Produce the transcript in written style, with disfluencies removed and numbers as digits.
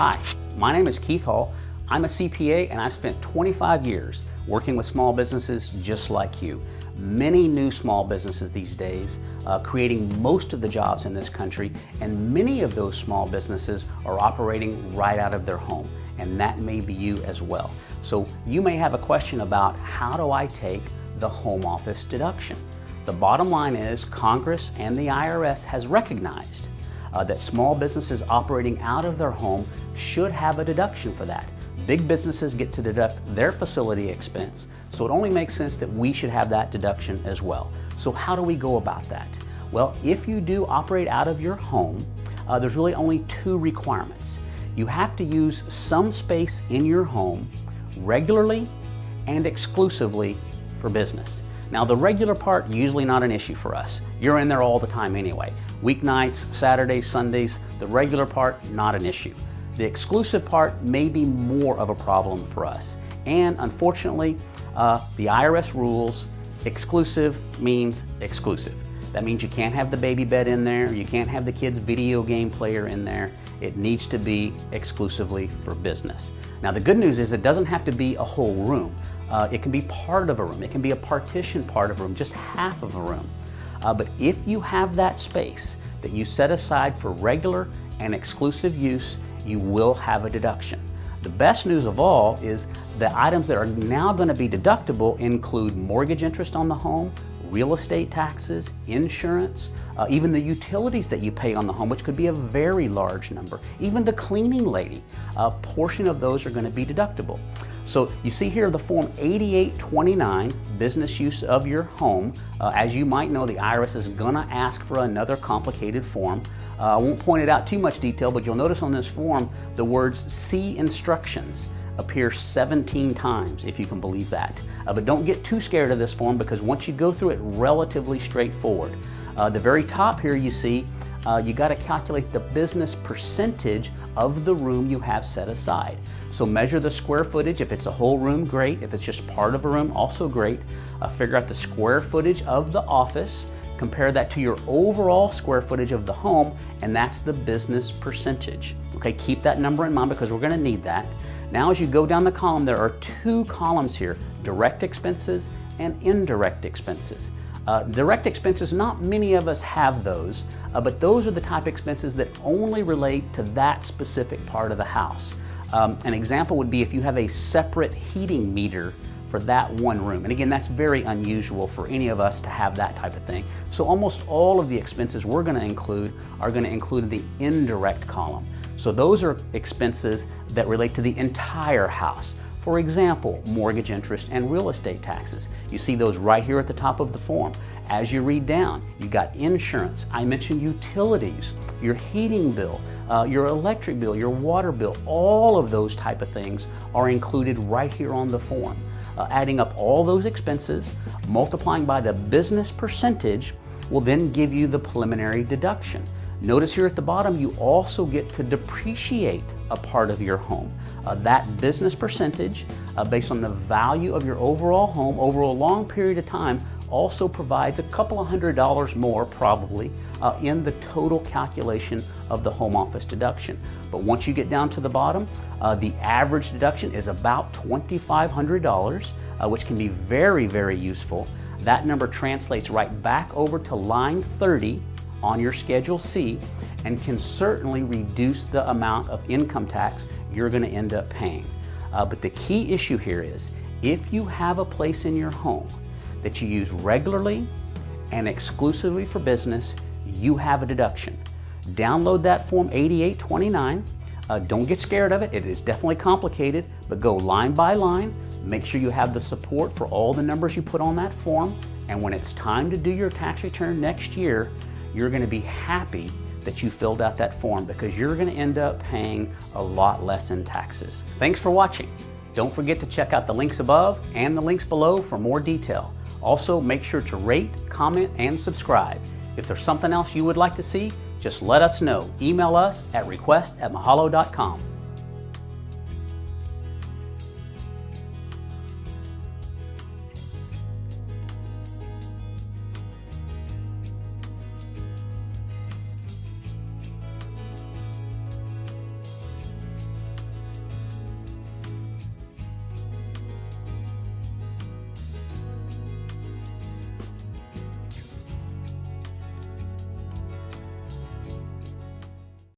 Hi, my name is Keith Hall. I'm a CPA and I've spent 25 years working with small businesses just like you. Many new small businesses these days, creating most of the jobs in this country, and many of those small businesses are operating right out of their home, and that may be you as well. So you may have a question about, how do I take the home office deduction? The bottom line is Congress and the IRS has recognized that small businesses operating out of their home should have a deduction for that. Big businesses get to deduct their facility expense, so it only makes sense that we should have that deduction as well. So how do we go about that? Well, if you do operate out of your home, there's really only two requirements. You have to use some space in your home regularly and exclusively for business. Now, the regular part, usually not an issue for us. You're in there all the time anyway. Weeknights, Saturdays, Sundays, the regular part, not an issue. The exclusive part may be more of a problem for us. And unfortunately, the IRS rules, exclusive means exclusive. That means you can't have the baby bed in there, you can't have the kids' video game player in there. It needs to be exclusively for business. Now, the good news is it doesn't have to be a whole room. It can be part of a room. It can be a partition part of a room, just half of a room. But if you have that space that you set aside for regular and exclusive use, you will have a deduction. The best news of all is the items that are now going to be deductible include mortgage interest on the home, real estate taxes, insurance, even the utilities that you pay on the home, which could be a very large number. Even the cleaning lady, a portion of those are going to be deductible. So you see here the Form 8829, business use of your home. As you might know, the IRS is going to ask for another complicated form. I won't point it out too much detail, but you'll notice on this form the words "see instructions" appear 17 times, if you can believe that. But don't get too scared of this form, because once you go through it, relatively straightforward. The very top here you see you got to calculate the business percentage of the room you have set aside. So measure the square footage. If it's a whole room, great. If it's just part of a room, also great. Figure out the square footage of the office. Compare that to your overall square footage of the home, and that's the business percentage. Okay, keep that number in mind because we're going to need that. Now, as you go down the column, there are two columns here: direct expenses and indirect expenses. Direct expenses, not many of us have those, but those are the type of expenses that only relate to that specific part of the house. An example would be if you have a separate heating meter for that one room. And again, that's very unusual for any of us to have that type of thing. So almost all of the expenses we're going to include are going to include the indirect column. So those are expenses that relate to the entire house. For example, mortgage interest and real estate taxes. You see those right here at the top of the form. As you read down, you got insurance. I mentioned utilities, your heating bill, your electric bill, your water bill. All of those type of things are included right here on the form. Adding up all those expenses, multiplying by the business percentage, will then give you the preliminary deduction. Notice here at the bottom, you also get to depreciate a part of your home. That business percentage, based on the value of your overall home over a long period of time, also provides a couple of $100 more probably in the total calculation of the home office deduction. But once you get down to the bottom, the average deduction is about $2,500, which can be very, very useful. That number translates right back over to line 30 on your Schedule C and can certainly reduce the amount of income tax you're going to end up paying. But the key issue here is, if you have a place in your home that you use regularly and exclusively for business, you have a deduction. Download that Form 8829. Don't get scared of it. It is definitely complicated, but go line by line. Make sure you have the support for all the numbers you put on that form. And when it's time to do your tax return next year, you're going to be happy that you filled out that form, because you're going to end up paying a lot less in taxes. Thanks for watching. Don't forget to check out the links above and the links below for more detail. Also, make sure to rate, comment, and subscribe. If there's something else you would like to see, just let us know. Email us at request@mahalo.com.